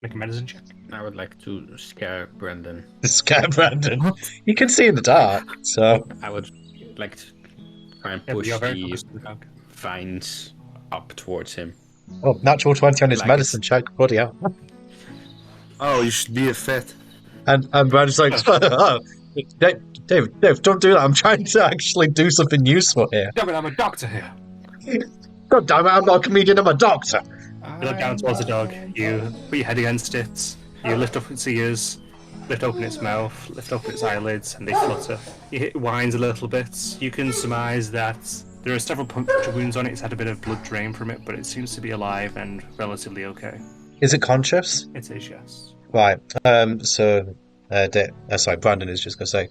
Make a medicine check. I would like to scare Brendan. Scare Brandon. You can see in the dark, so I would like to try and Yeah, but push you're very the close to the dog. vines up towards him. oh, natural 20 on his Like medicine check. Bloody hell. Oh, you should be a vet. And Brandon's like, oh, Dave, don't do that. I'm trying to actually do something useful here. Damn it, I'm a doctor here. God damn it, I'm not a comedian, I'm a doctor. You look down towards the dog. You put your head against it. You lift up its ears, lift open its mouth, lift open its eyelids, and they flutter. It whines a little bit. You can surmise that there are several puncture wounds on it. It's had a bit of blood drain from it, but it seems to be alive and relatively okay. Is it conscious? It is, yes. Right. Brandon is just gonna say,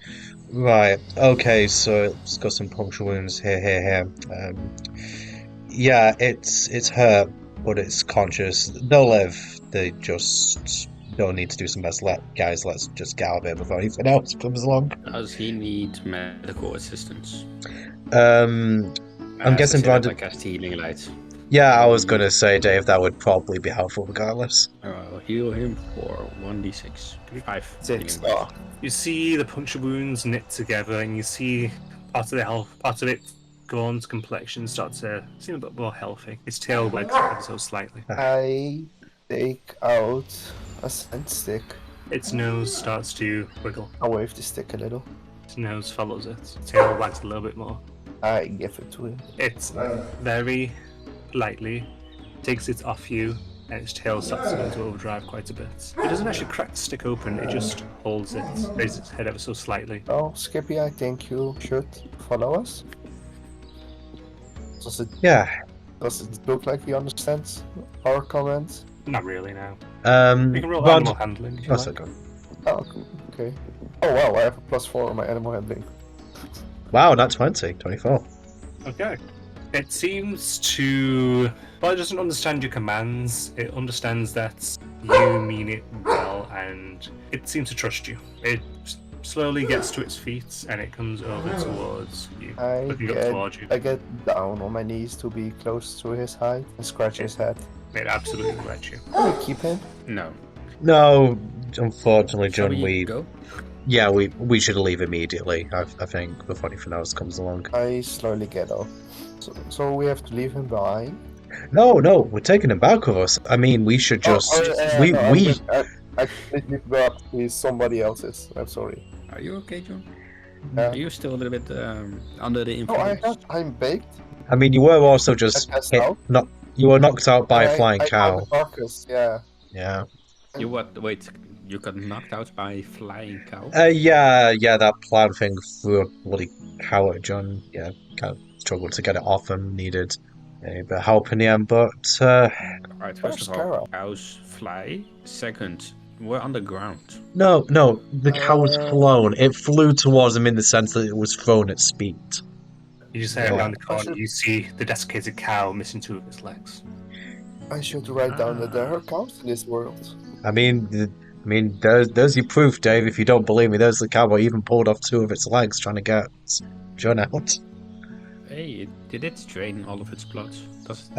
right. Okay, so it's got some puncture wounds here. Yeah, it's hurt, but it's conscious. They'll live. They just don't need to do some best. Let's just get out of here before anything else comes along. Does he need medical assistance? I'm guessing Brandon. Like cast healing light. Yeah, I was gonna say, Dave, that would probably be helpful regardless. I'll heal him for 1d6. 5. 6. healing light. You see the puncture wounds knit together, and you see part of its Gorn's complexion start to seem a bit more healthy. Its tail wags ever so slightly. I take out a scent stick. Its nose starts to wiggle. I wave the stick a little. Its nose follows it. Its tail wags a little bit more. I give it to him. It's very lightly takes it off you, and its tail starts to go into overdrive quite a bit. It doesn't actually crack the stick open, it just holds it, raises its head ever so slightly. Oh, Skippy, I think you should follow us. Yeah. Does it look like he understands our comments? Not really now. You can roll Brand- animal handling if you That's like. okay. Oh, okay. Oh wow, I have a +4 on my animal handling. Wow, not 20, 24. Okay. It seems to... Well, it doesn't understand your commands. It understands that you mean it well, and it seems to trust you. It slowly gets to its feet, and it comes over towards you. Looking up towards you. I get down on my knees to be close to his height and scratch his head. It absolutely lets you. Can we keep him? No. No, unfortunately, Shall John, we go? Yeah, we should leave immediately, I think, before anything else comes along. I slowly get up. So we have to leave him behind? No, we're taking him back with us. I mean, we should just... I completely forgot he's somebody else's. I'm sorry. Are you okay, John? Yeah. Are you still a little bit under the No, influence? I'm baked. I mean, you were also just... I passed out. You were knocked out by a flying I cow. found the carcass, yeah. Yeah. You what? Wait, you got knocked out by a flying cow? Yeah, that plant thing threw a bloody cow at John. Yeah, kind of struggled to get it off him, needed a bit of help in the end, but... Alright, first Where's of all, Kara? cows fly. Second, we're on the ground. No, the cow was flown. It flew towards him in the sense that it was thrown at speed. You just say around the corner, you see the desiccated cow missing 2 of its legs. I should write down that there are cows in this world. I mean, there's your proof, Dave. If you don't believe me, there's the cow that even pulled off 2 of its legs trying to get John out. Hey, did it drain all of its blood? Does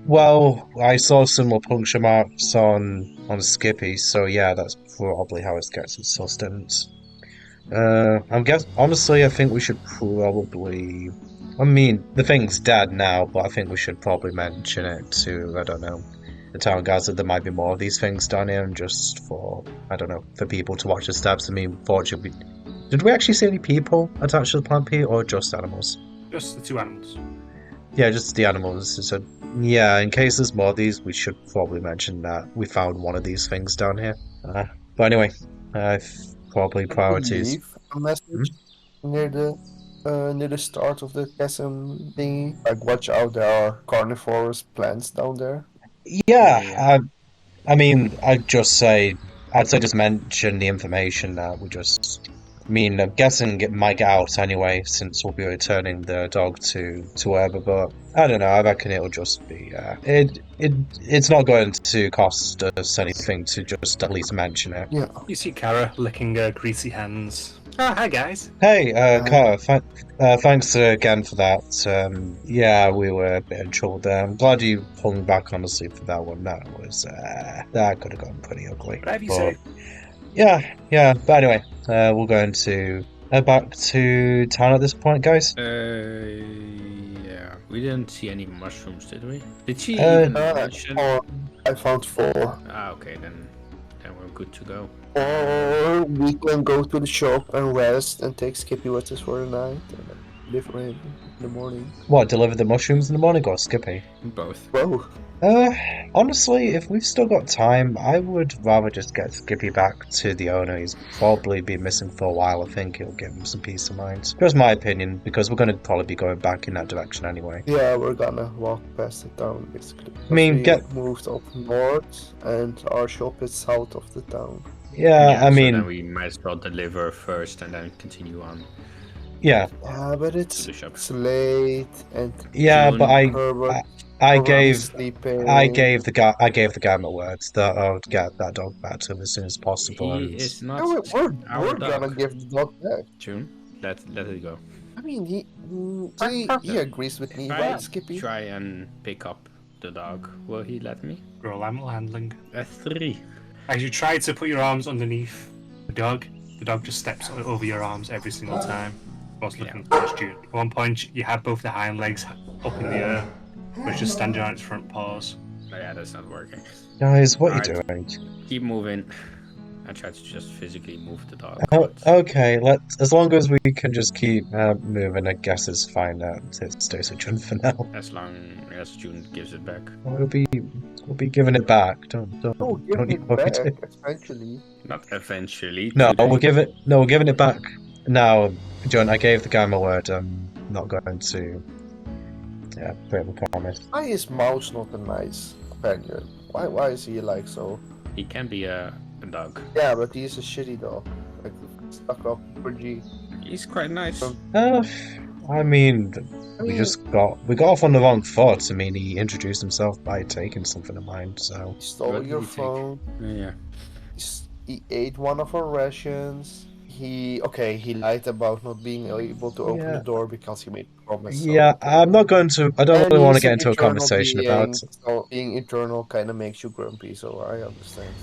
Well, I saw similar puncture marks on Skippy, so yeah, that's probably how it gets its sustenance. Honestly, I think we should probably... I mean, the thing's dead now, but I think we should probably mention it to, I don't know, the town guys that there might be more of these things down here, and just for, I don't know, for people to watch the steps. I mean, fortunately, did we actually see any people attached to the plant pea, or just animals? Just the 2 animals. Yeah, just the animals. So, yeah, in case there's more of these, we should probably mention that we found one of these things down here. But anyway, probably priorities. Leave a message near the start of the chasm thingy. Like, watch out, there are carnivorous plants down there. Yeah, I mean, I'd say just mention the information that we just I mean, I'm guessing it might get out anyway, since we'll be returning the dog to wherever. But I don't know. I reckon it'll just be. It's not going to cost us anything to just at least mention it. Yeah. You see Kara licking her greasy hands. Oh, hi guys. Hey, Cara, thanks again for that. Yeah, we were a bit in trouble there. I'm glad you pulled me back, honestly, for that one. That could have gone pretty ugly. Whatever you But, say. yeah. But anyway, we're going to head back to town at this point, guys. Yeah. We didn't see any mushrooms, did we? Did she Uh, even mention? I found 4. Ah, okay, then we're good to go. Or we can go to the shop and rest and take Skippy with us for the night and then live for him in the morning. What, deliver the mushrooms in the morning or Skippy? Both. Whoa. Honestly, if we've still got time, I would rather just get Skippy back to the owner. He's probably been missing for a while. I think it'll give him some peace of mind. Just my opinion, because we're going to probably be going back in that direction anyway. Yeah, we're gonna walk past the town basically. I mean, We moved up north and our shop is south of the town. Yeah, I so mean, then we might as well deliver first and then continue on yeah, Yeah, but to it's the shop. late and yeah, June, but Herbert I probably gave sleeping. I gave the guy my words that I would get that dog back to him as soon as possible. He And is Yeah, not our we're gonna dog. give the dog back. June, let it go. I mean, he agrees with me, If I right, Skippy? try and pick up the dog, will he let me? Roll animal handling. A 3. As you try to put your arms underneath the dog just steps over your arms every single time. Whilst looking towards you. At one point, you have both the hind legs up in the air, which is standing on its front paws. Oh, yeah, that's not working. guys, what are you Alright. doing? Keep moving. I try to just physically move the dog. Oh, but- okay, as long as we can just keep moving, I guess it's fine. It stays with June for now. As long as June gives it back. We'll be giving it back. Don't Oh, give you it worry. back, eventually. Not eventually. No, today. we're giving it back now, John. I gave the guy my word. I'm not going to. Yeah, break the promise. Why is Mouse not a nice companion? Why is he like so? He can be a dog. Yeah, but he's a shitty dog. Like stuck up for G. He's quite nice. I mean, I we mean, got off on the wrong foot. I mean, he introduced himself by taking something of mine. So he stole What did your he take? phone. Yeah. He ate one of our rations. He lied about not being able to open Yeah. the door because he made a promise. so- yeah, I'm not going to. I don't And really want to he's get an into a internal conversation being, about it. So being internal kind of makes you grumpy, so I understand.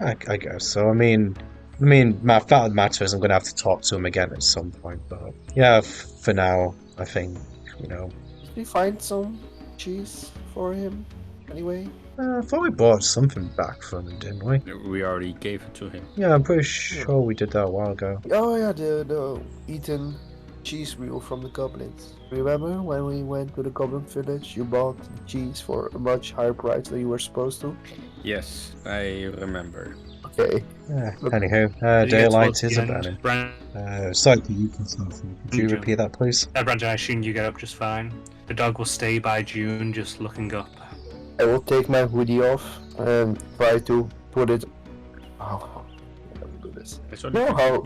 I guess so. I mean, my fact of the matter is I'm going to have to talk to him again at some point. But yeah, for now, I think Did we find some cheese for him? Anyway, I thought we bought something back from him, didn't we? We already gave it to him. Yeah, I'm pretty sure we did that a while ago. oh yeah, the eaten cheese wheel from the goblins. Remember when we went to the goblin village? You bought the cheese for a much higher price than you were supposed to. Yes, I remember. Okay. Anywho, As you get daylight towards the is a end, burning. Sorry, Could you repeat that, please? Brandon, I assume you get up just fine. The dog will stay by June, just looking up. I will take my hoodie off and try to put it. Oh, let me do this. It's You only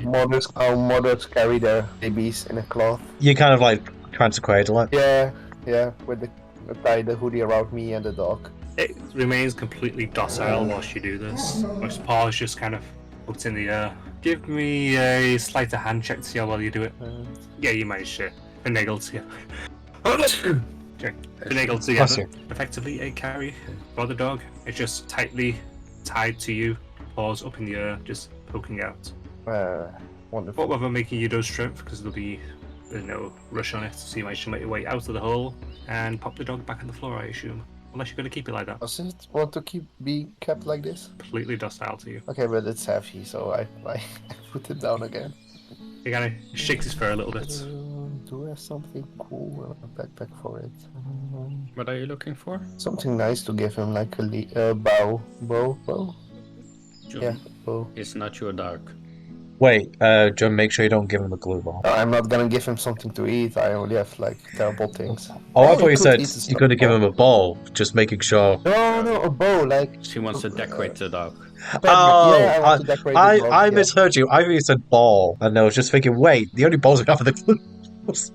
know how mothers carry their babies in a cloth? You kind of like trying to cradle it. Yeah, with the tie the hoodie around me and the dog. It remains completely docile whilst you do this. Its paws just kind of hooked in the air. Give me a sleight of hand check to see how well you do it. Yeah, you managed to finagle together. Finagle Bless together. you. Effectively a carry for the dog. It's just tightly tied to you, paws up in the air, just poking out. Wonderful. But whether making you do strength, because there's no rush on it, so you might just make your way out of the hole and pop the dog back on the floor, I assume. Unless you're going to keep it like that. Does it want to be kept like this? Completely docile to you. Okay, but it's heavy, so I put it down again. He kind of shakes his fur a little bit. Do I have something cool? A backpack for it. What are you looking for? Something nice to give him, like a bow. Bow? June. Yeah, bow. It's not your dog. Wait, John, make sure you don't give him a glue ball. I'm not gonna give him something to eat. I only have like terrible things. Oh, I Hey, thought you could said eat the you're going to give him a ball, just making sure. No, no, a bow, like. She wants to decorate the dog. Oh, Yeah, I want to decorate the dog. I Yeah. misheard you. I thought you said ball, and I was just thinking, wait, the only balls we have are the glue balls.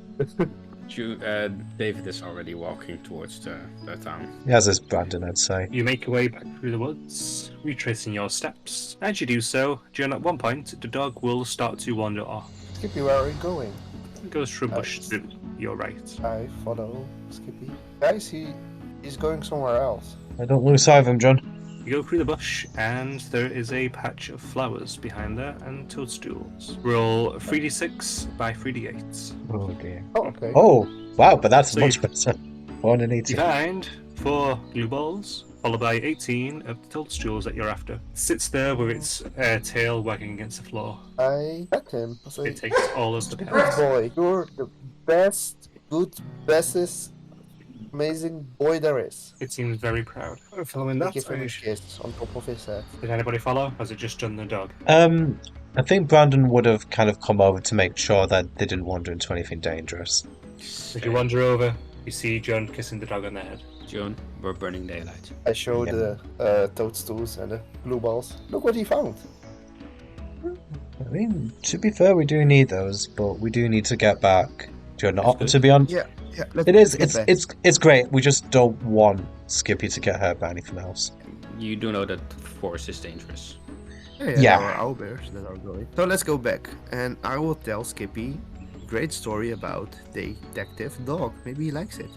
David is already walking towards the town. Yes, as Brandon would say. You make your way back through the woods, retracing your steps. As you do so, John, at one point, the dog will start to wander off. Skippy, where are you going? It goes through a bush to your right. I follow Skippy. Guys, he's going somewhere else. I don't lose sight of him, John. You go through the bush, and there is a patch of flowers behind there and toadstools. Roll 3d6 by 3d8. Oh dear. Oh, okay. Oh, wow, but that's So much better. 480. You find 4 glue balls, followed by 18 of the toadstools that you're after. It sits there with its tail wagging against the floor. I bet him. I say, It takes all of the good pets. boy. You're the bestest, amazing boy there is. It seems very proud. Following I that, give him a kiss on top of his head. did anybody follow? Or has it just done the dog? I think Brandon would have kind of come over to make sure that they didn't wander into anything dangerous. If you wander over, you see John kissing the dog on the head. John, we're burning daylight. I showed Yeah. the toadstools and the blue balls. Look what he found. I mean, to be fair, we do need those, but we do need to get back. John, good. to be honest, Yeah. it is. It's great. We just don't want Skippy to get hurt by anything else. You do know that the forest is dangerous. Yeah. There are owlbears that are going. So let's go back, and I will tell Skippy a great story about Detective Dog. Maybe he likes it.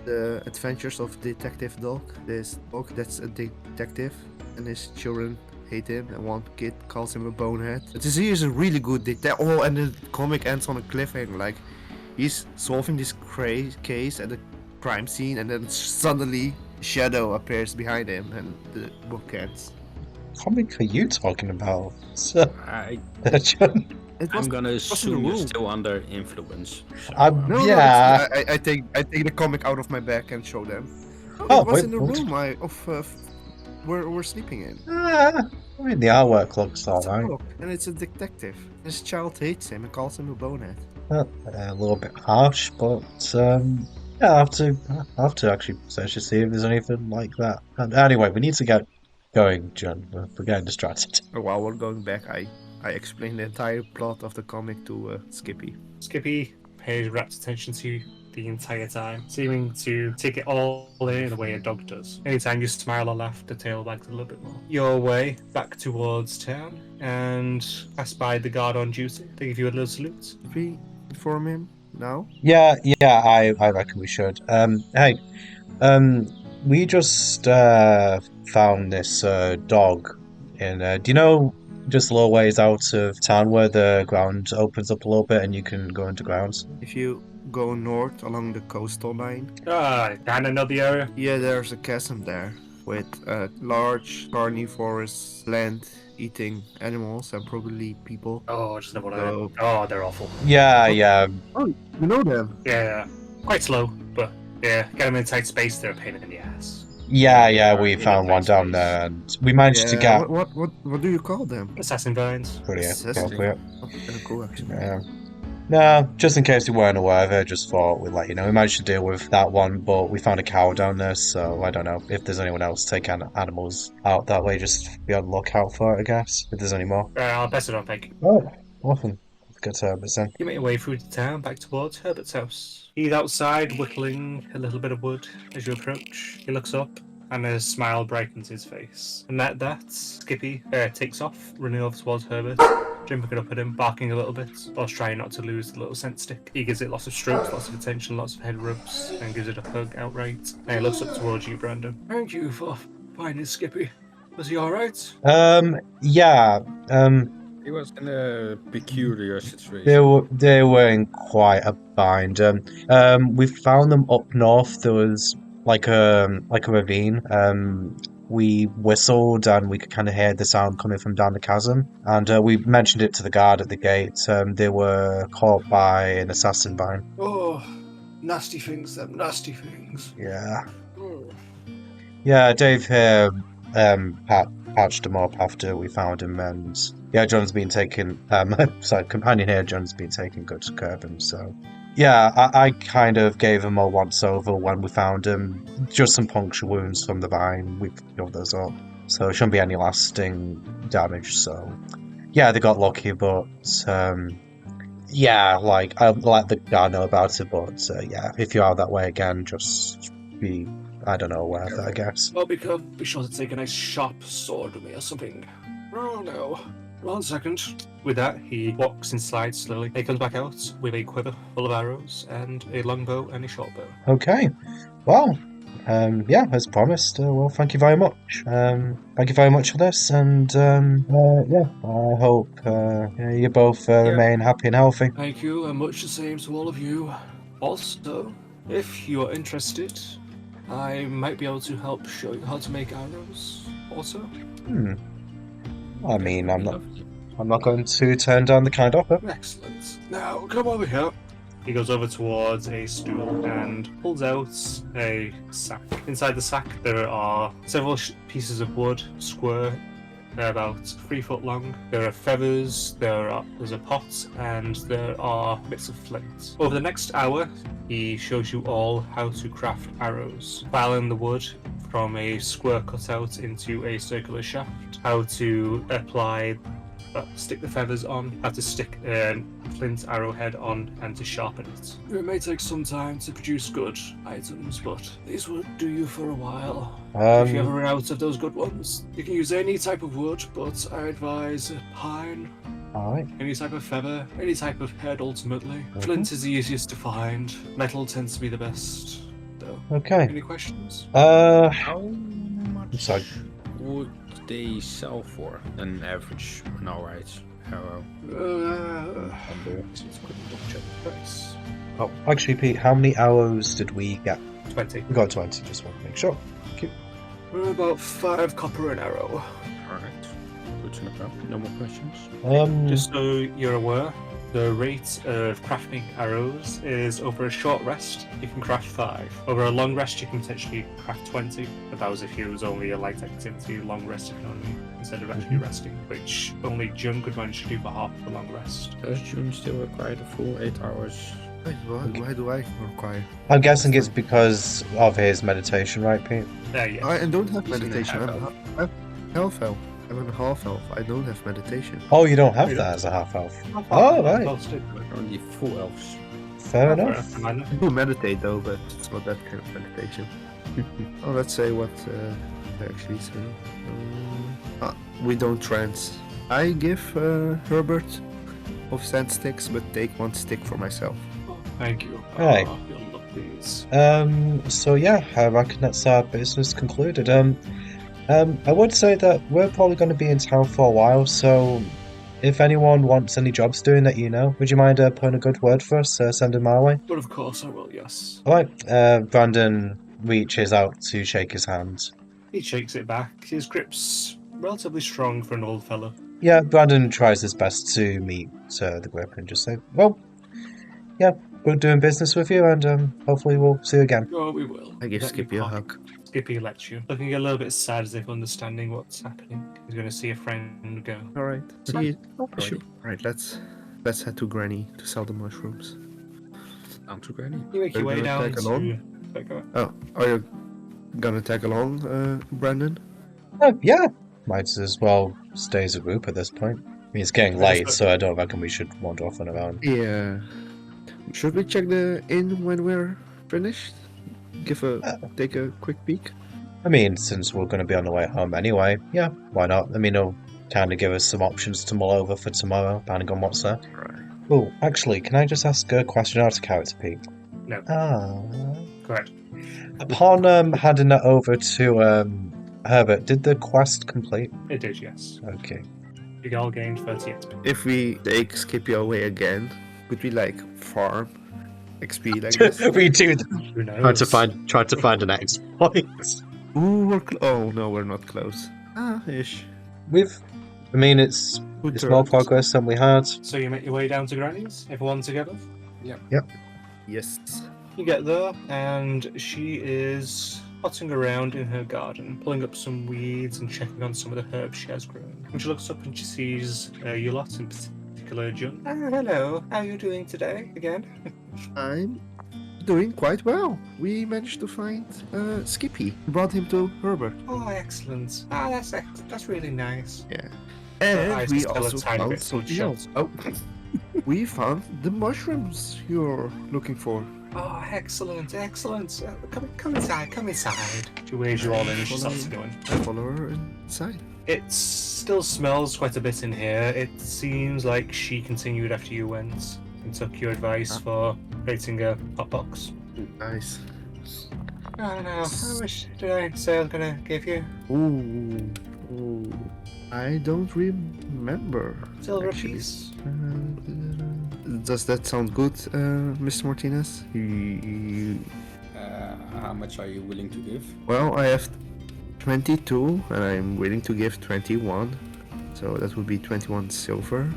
The adventures of Detective Dog. This dog that's a detective, and his children hate him, and one kid calls him a bonehead. He is a really good detective. Oh, and the comic ends on a cliffhanger. Like, he's solving this case at the crime scene, and then suddenly shadow appears behind him, and the book ends. Comic are you talking about? John? I'm gonna in the assume you're room. still under influence. No, yeah. no, I take the comic out of my bag and show them. Oh, it was wait, in the what? room we're sleeping in. I mean, the artwork looks It's a alright. dog, and it's a detective. His child hates him and calls him a bonehead. A little bit harsh, but yeah, I have to actually search to see if there's anything like that. And anyway, we need to get going, John. We're getting distracted. While we're going back, I explained the entire plot of the comic to Skippy. Skippy pays rapt attention to you the entire time, seeming to take it all in the way a dog does. Anytime you smile or laugh, the tail wags a little bit more. Your way back towards town, and pass by the guard on duty. They give you a little salute. Should we inform him now? Yeah, I reckon we should. Hey, we just found this dog in. Do you know just a little ways out of town where the ground opens up a little bit and you can go underground? If you go north along the coastal line, Kinda know the area. yeah, there's a chasm there with large carnivorous land-eating animals and probably people. Oh, just know what Oh. Oh, they're awful. Yeah. Oh, you know them? Yeah, quite slow, but yeah, get them in tight space, they're a pain in the ass. Yeah, we In a found one tight down space. there and we managed to get What do you call them? Assassin vines. pretty Assassin. appropriate. Oh, kinda cool actually. Yeah. No, just in case you weren't aware of it, just thought we'd let you know. We managed to deal with that one, but we found a cow down there, so I don't know if there's anyone else taking animals out that way. Just be on the lookout for it, I guess. If there's any more. I'll pass it on, thank you. Oh, awesome. Good service then. You make your way through the town back towards Herbert's house. He's outside whittling a little bit of wood as you approach. He looks up and a smile brightens his face. And that Skippy takes off, running over towards Herbert, jumping up at him, barking a little bit, whilst trying not to lose the little scent stick. He gives it lots of strokes, lots of attention, lots of head rubs, and gives it a hug outright. And he looks up towards you, Brandon. Thank you for finding Skippy. Was he alright? Yeah. He was in a peculiar situation. They were in quite a bind. We found them up north. There was like a ravine. We whistled and we could kind of hear the sound coming from down the chasm. And we mentioned it to the guard at the gate. They were caught by an assassin vine. Oh, nasty things, them nasty things. Yeah. Oh. Yeah, Dave here patched him up after we found him, and yeah, John's been taking, sorry, companion here, John's been taking good care of him, so. Yeah, I kind of gave him a once over when we found him. Just some puncture wounds from the vine. We've healed those up. So it shouldn't be any lasting damage, so. Yeah, they got lucky, but, yeah, like, I'll let the guy know about it, but, yeah, if you are that way again, just be, I don't know, aware of that, I guess. Well, be sure to take a nice sharp sword with me or something. Oh no. 1 second. With that, he walks inside slowly. He comes back out with a quiver full of arrows and a longbow and a shortbow. Okay, well, yeah, as promised, well, thank you very much. Thank you very much for this, and, yeah, I hope yeah, you both remain happy and healthy. Thank you, and much the same to all of you. Also, if you are interested, I might be able to help show you how to make arrows. Also, I mean, I'm not going to turn down the kind offer. excellent. Now, come over here. He goes over towards a stool and pulls out a sack. Inside the sack, there are several pieces of wood, square. They're about 3 foot long. There are feathers, there's a pot, and there are bits of flint. Over the next hour, he shows you all how to craft arrows. Filing the wood from a square cutout into a circular shaft, how to stick the feathers on, how to stick a flint arrowhead on, and to sharpen it. It may take some time to produce good items, but these will do you for a while. If you ever run out of those good ones, you can use any type of wood, but I advise pine, Alright. any type of feather, any type of head ultimately. Flint is the easiest to find. Metal tends to be the best, though. Okay. Any questions? How much sorry. would they sell for an average outright arrow? It's quick double check the price. Oh, actually, Pete, how many arrows did we get? 20. We got 20, just want to make sure. Thank you. About 5 copper an arrow. Alright. Good to know. No more questions? Just so you're aware, the rate of crafting arrows is over a short rest, you can craft 5. Over a long rest, you can potentially craft 20. But that was if it was only a light activity, long rest economy, instead of actually resting, which only Jun could manage to do for half the long rest. Does June still require the full 8 hours? Why do I require? I'm guessing it's because of his meditation, right, Pete? Yes. I don't have He's in the meditation. half I'm half elf. I'm a half elf. I don't have meditation. Oh, you don't have You that don't? as a half elf. Oh, right. Only full elves. Fair enough. I do meditate though, but it's not that kind of meditation. Oh, let's say what I actually say. We don't trance. I give Herbert of sand sticks, but take 1 stick for myself. Thank you. Right. You'll love these. So yeah, I reckon that's our business concluded. I would say that we're probably going to be in town for a while, so if anyone wants any jobs doing that you know, would you mind putting a good word for us? Send them our way. But of course I will, yes. Alright, Brandon reaches out to shake his hand. He shakes it back. His grip's relatively strong for an old fellow. Yeah, Brandon tries his best to meet the grip and just say, well, yeah, we're doing business with you, and hopefully we'll see you again. Oh, we will. I give Let Skippy me a park. hug. Skippy lets you. Looking a little bit sad as if understanding what's happening. He's going to see a friend go. All right. See you. Sure. Right. Let's head to Granny to sell the mushrooms. Down to Granny. You make Are your you way gonna down tag to... along? Okay. Oh, are you gonna tag along, Brandon? Yeah, might as well stay as a group at this point. I mean, it's getting late, so I don't reckon we should wander off on our own. Yeah. Should we check the inn when we're finished? Take a quick peek. I mean, since we're going to be on the way home anyway, yeah, why not? I mean, it'll kind of give us some options to mull over for tomorrow, depending on what's there. Right. Oh, actually, can I just ask a question out of character, Pete? No. Correct. Upon handing that over to Herbert, did the quest complete? It did, yes. Okay. You all gained 30 XP. If we take Skippy away again, could we farm XP like this? We do. Who knows? Try to find an X point. Ooh, oh no, we're not close. Ish. I mean, it's more progress than we had. So you make your way down to Granny's, everyone together? Yes. You get there, and she is potting around in her garden, pulling up some weeds and checking on some of the herbs she has grown. When she looks up and she sees you lot, in particular John. Hello, how are you doing today again? I'm doing quite well. We managed to find Skippy. Brought him to Herbert. Oh, excellent. That's really nice. Yeah. I And we just tell a also tiny found bit something shut. else. Oh, we found the mushrooms you're looking for. Oh, excellent. Come inside. She waves you all in and she starts going. I follow her inside. It still smells quite a bit in here. It seems like she continued after you went and took your advice for creating a hot box. Nice. Oh no, how much did I say I was gonna give you? Ooh. I don't remember. Silver actually. piece? Does that sound good, Mr. Martinez? How much are you willing to give? Well, I have 22 and I'm willing to give 21. So that would be 21 silver.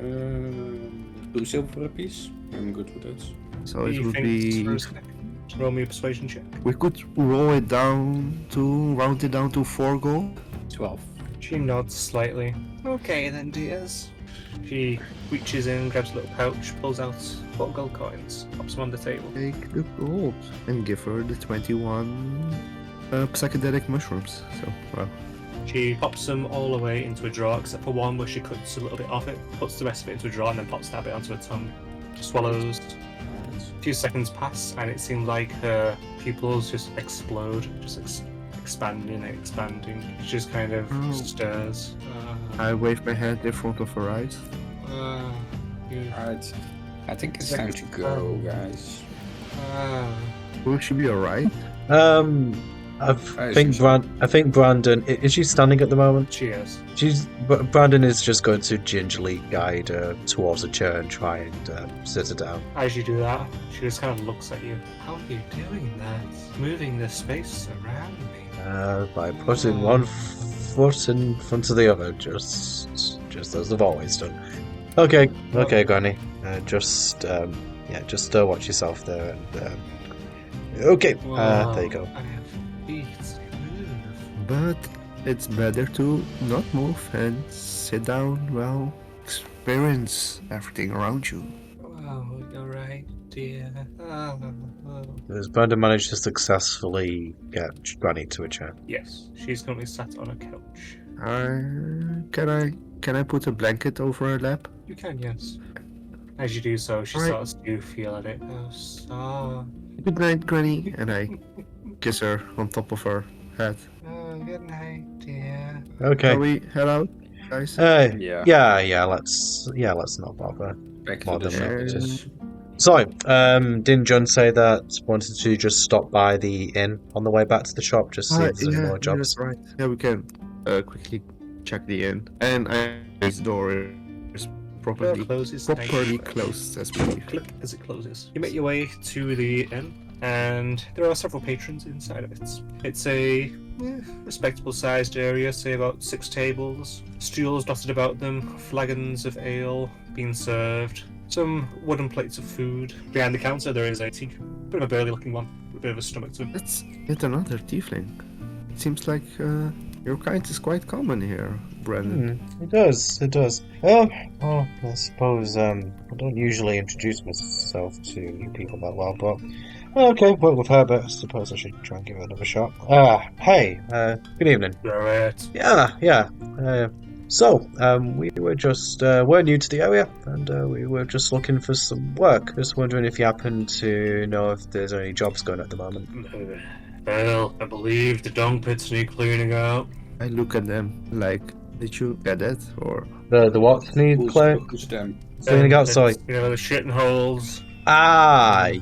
2 silver a piece. I'm good with that. So Do it you would think be. for a sec? Roll me a persuasion check. We could round it down to 4 gold. 12. She nods slightly. Okay then, dears. She reaches in, grabs a little pouch, pulls out 4 gold coins, pops them on the table. Take the gold and give her the 21 psychedelic mushrooms. So, well. She pops them all away into a drawer, except for one where she cuts a little bit off it, puts the rest of it into a drawer, and then pops that bit onto her tongue. She swallows. A few seconds pass, and it seems like her pupils just explode, just expanding. She just kind of stirs. I wave my hand in front of her eyes. Alright. I think it's time to go, guys. Will she be alright? I think Brandon is she standing at the moment? She is. Brandon is just going to gingerly guide her towards a chair and try and sit her down. As you do that, she just kind of looks at you. How are you doing that? Moving the space around me. By putting one foot in front of the other, just as they've always done. Okay, Granny. Just watch yourself there. And okay, there you go. I have feet. Move. But it's better to not move and sit down, well, experience everything around you. Oh, you're right, dear. Has Brandon managed to successfully get Granny to a chair? Yes, she's currently sat on a couch. Can I put a blanket over her lap? You can, yes. As you do so, she Alright. starts to feel at it. Oh, stop. Good night, Granny. And I kiss her on top of her head. Oh, good night, dear. Okay. Shall we head out, guys? Yeah. Let's not bother. Back to More the than shop. that. So, didn't John say that wanted to just stop by the inn on the way back to the shop, just see if there's any more jobs? That's right. Yeah, we can quickly check the inn. And this door is properly closes. closed as we leave. Click as it closes. You make your way to the inn, and there are several patrons inside of it. It's a respectable sized area, say about 6 tables, stools dotted about them, flagons of ale being served, some wooden plates of food. Behind the counter there is a bit of a burly looking one, with a bit of a stomach to him. That's yet another tiefling. It seems like your kind is quite common here, Brandon. It does. Well, I suppose I don't usually introduce myself to new people that well, but okay, well, with Herbert, I suppose I should try and give it another shot. Hey, good evening. Right. Yeah. So, we were just, we're new to the area, and we were just looking for some work. Just wondering if you happen to know if there's any jobs going at the moment. Well, I believe the dung pits need cleaning out. I look at them like, did you get it? Or The what need Who's them? cleaning out? Sorry. You know, the shit and holes. Like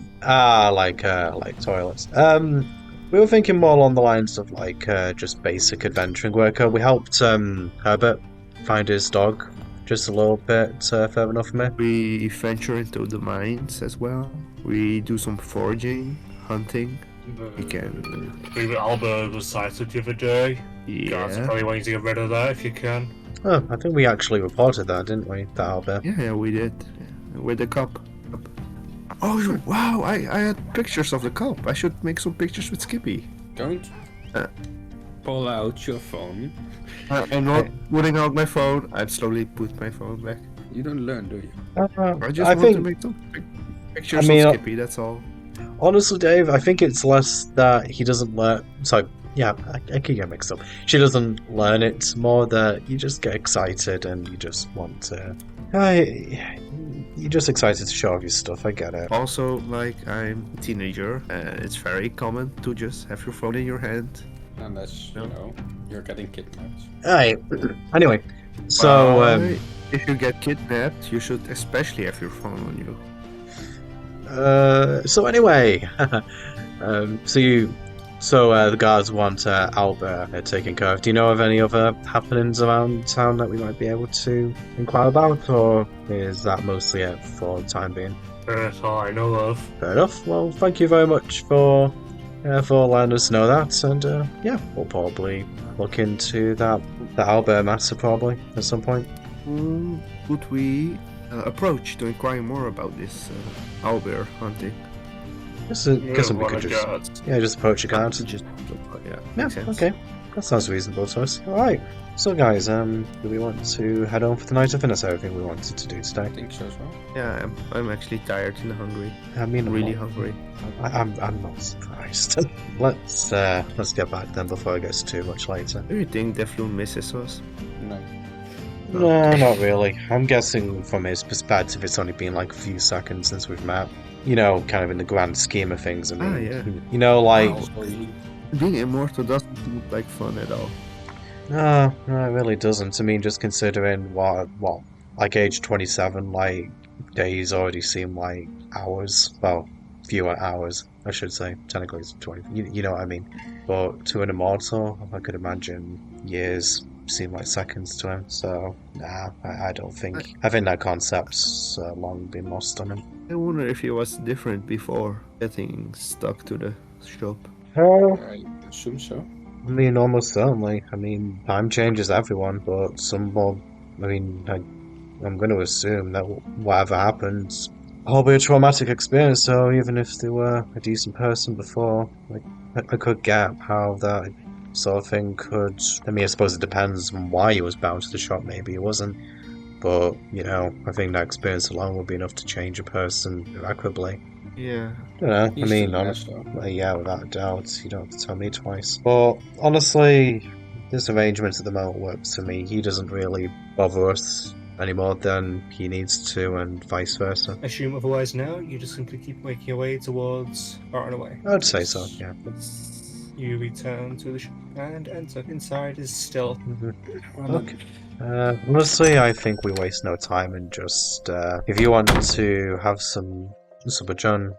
toilets. We were thinking more along the lines of just basic adventuring work. We helped Herbert find his dog just a little bit further north from here. we venture into the mines as well. We do some foraging, hunting. We can, Even Albert was sighted the other day. Guards yeah. probably want you to get rid of that if you can. Oh, I think we actually reported that, didn't we? That Albert. Yeah, we did. With the cup. Oh, wow, I had pictures of the cup. I should make some pictures with Skippy. Don't Uh. pull out your phone. I'm not putting out my phone. I slowly put my phone back. You don't learn, do you? I just I want think, to make some pictures mean, of Skippy, that's all. honestly, Dave, I think it's less that he doesn't learn. So, yeah, I keep getting mixed up. She doesn't learn it, more that you just get excited and you just want to. You're just excited to show off your stuff. I get it. Also, like, I'm a teenager, and it's very common to just have your phone in your hand. Unless, you know, you're getting kidnapped. Alright. Anyway, so If you get kidnapped, you should especially have your phone on you. So anyway, the guards want Albert taken care of. Do you know of any other happenings around town that we might be able to inquire about, or is that mostly it for the time being? That's all I know of. Fair enough. Well, thank you very much for letting us know that, and yeah, we'll probably look into that Albert matter probably at some point. Who would we approach to inquire more about this owlbear hunting? Guess we could just approach a guard. Yeah, Yeah, makes sense. okay. That sounds reasonable to us. Alright. So guys, do we want to head home for the night? I think that's everything we wanted to do today. I think so as well. Yeah, I'm actually tired and hungry. I mean, Really I'm hungry. I'm not surprised. Let's get back then before it gets too much later. Do you think Defloon misses us? No. No, not really. I'm guessing from his perspective it's only been like a few seconds since we've met. You know, kind of in the grand scheme of things. I mean, yeah. you know, like... Being immortal doesn't look like fun at all. No, it really doesn't. I mean, just considering what, like age 27, like, days already seem like hours. Well, fewer hours, I should say. Technically it's 20, you know what I mean. But to an immortal, I could imagine years seem like seconds to him, so nah, I don't think. I think that concept's long been lost on him. I wonder if he was different before getting stuck to the shop. I assume so. I mean, almost certainly. I mean, time changes everyone, but some more. I mean, I'm going to assume that whatever happens, will be a traumatic experience. So even if they were a decent person before, like I could get how that sort of thing could. I mean, I suppose it depends on why he was bound to the shop. Maybe he wasn't, but you know, I think that experience alone would be enough to change a person irreparably. Yeah. I don't know. I mean, honestly, yeah, without a doubt, you don't have to tell me twice. But honestly, this arrangement at the moment works for me. He doesn't really bother us any more than he needs to, and vice versa. Assume otherwise now, you just simply keep making your way towards far and away. I'd say so, yeah. You return to the shop and enter. Inside is still. Okay. Honestly, I think we waste no time and just, if you want to have some supper, John,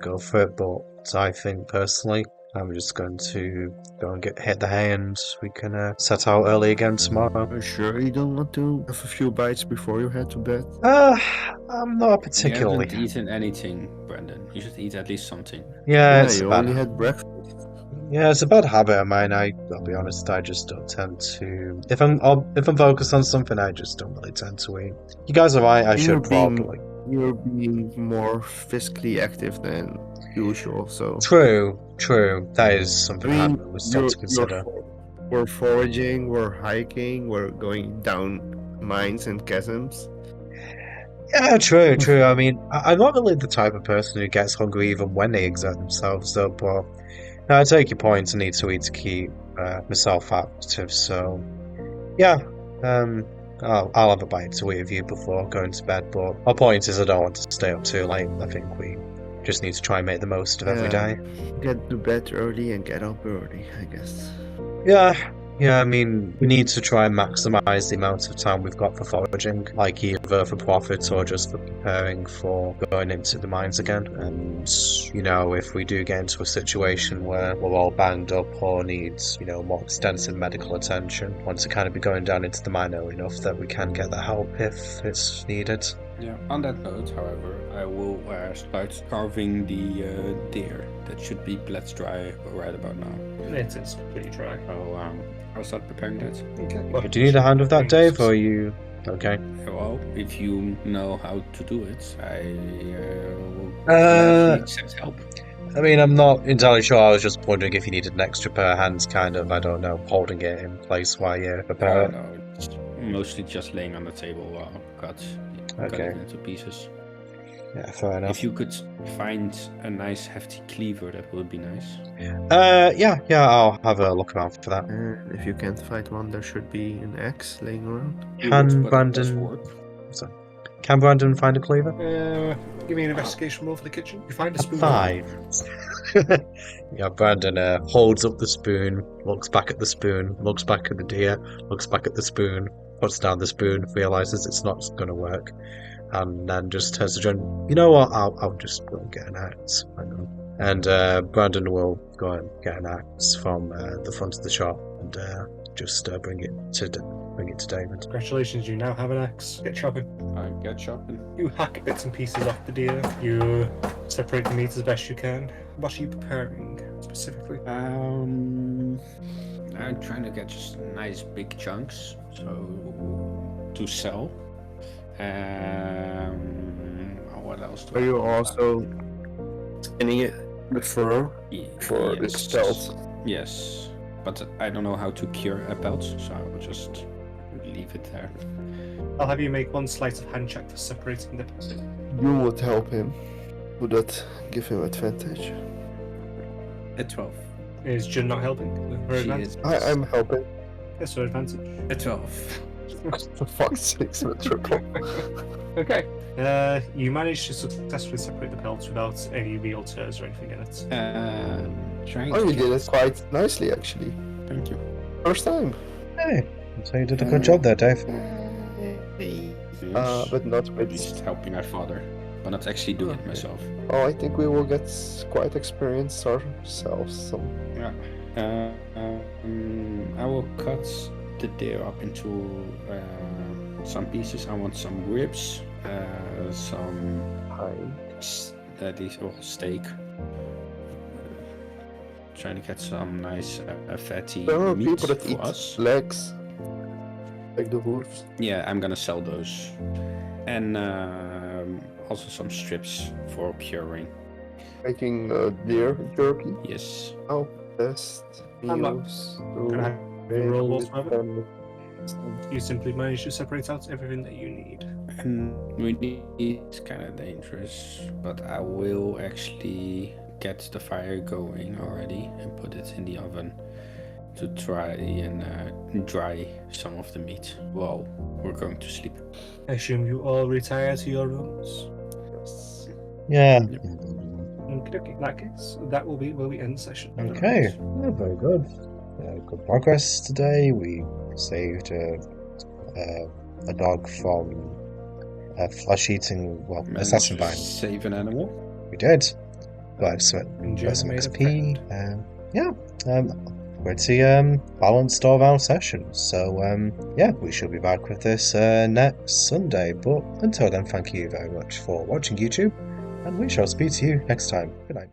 go for it, but I think personally, I'm just going to go and hit the hay and we can set out early again tomorrow. Are you sure you don't want to have a few bites before you head to bed? I'm not particularly. You haven't eaten anything, Brandon. You should eat at least something. Yeah, it's you bad. only had breakfast. Yeah, it's a bad habit of mine. I'll be honest. I just don't tend to. If I'm focused on something, I just don't really tend to eat. You guys are right. I should probably. You're being more physically active than usual, so. True. That is something I really start to consider. We're foraging, we're hiking, we're going down mines and chasms. Yeah, true. I mean, I'm not really the type of person who gets hungry even when they exert themselves, though. But no, I take your point. I need to eat to keep myself active. So, yeah. I'll have a bite to eat with you before going to bed. But our point is, I don't want to stay up too late. I think we just need to try and make the most of every day. Get to bed early and get up early, I guess. Yeah, I mean, we need to try and maximise the amount of time we've got for foraging, like either for profit or just for preparing for going into the mines again. And, you know, if we do get into a situation where we're all banged up or need, you know, more extensive medical attention, want to kind of be going down into the mine early enough that we can get the help if it's needed. Yeah. On that note, however, I will start carving the deer. That should be bled dry right about now. It is pretty dry. So I'll start preparing that. Okay. Well, Do you need a hand with that, Dave, or are you okay? Well, if you know how to do it, I will Uh, accept help. I mean, I'm not entirely sure. I was just wondering if you needed an extra pair of hands, kind of, I don't know, holding it in place while you prepare it. No, it's mostly just laying on the table while cut Okay. it into pieces. Yeah, fair enough. If you could find a nice hefty cleaver, that would be nice. Yeah, I'll have a look around for that. And if you can't find one, there should be an axe laying around. Can But it does Brandon... work. Sorry. Can Brandon find a cleaver? Give me an investigation roll for the kitchen. You find a spoon. 5. Yeah, Brandon holds up the spoon, looks back at the spoon, looks back at the deer, looks back at the spoon, puts down the spoon, realizes it's not going to work, and then just turns to John. You know what? I'll just go and get an axe. Hang on. And Brandon will go and get an axe from the front of the shop and just bring it to David. Congratulations, you now have an axe. Get chopping. I get shopping. You hack bits and pieces off the deer. You separate the meat as best you can. What are you preparing specifically? I'm trying to get just nice big chunks, so to sell. What else do Are I you do? also skinning it with fur for the Yes. pelt? Yes, but I don't know how to cure a pelt, so I will just leave it there. I'll have you make one sleight of hand check for separating the pieces. You would help him. Would that give him advantage? A 12. Is Jun not helping? For She advantage? is. I'm helping. Yes, for advantage. A 12. For fuck's sake, a triple. Okay. You managed to successfully separate the pelts without any real tears or anything in it. Trying Oh, to you did it quite nicely, actually. Thank you. First time. Hey, so you did a good job there, Dave. But not At with. least helping my father, but not actually doing it myself. Oh, I think we will get quite experienced ourselves. Some. Yeah. I will cut the deer up into some pieces. I want some ribs, some steak. Trying to get some nice fatty There are meat people that for eat us. legs, like the wolves. Yeah, I'm gonna sell those, and also some strips for curing. Making deer jerky. Yes. Oh, best I'm not meals. gonna have to roll make whatsoever. with You simply managed to separate out everything that you need. And we need, it's kind of dangerous, but I will actually get the fire going already and put it in the oven to try and dry some of the meat while we're going to sleep. I assume you all retire to your rooms. Yes. Yeah. Okay, in that case, that will be where we end the session. Okay. Yeah, very good. Good progress today. We saved a dog from a flesh-eating, well, Managed assassin to bind. save an animal. We did. Got some And Jun made a XP. friend. Pretty balanced all round session. So yeah, we shall be back with this next Sunday. But until then, thank you very much for watching YouTube, and we shall speak to you next time. Good night.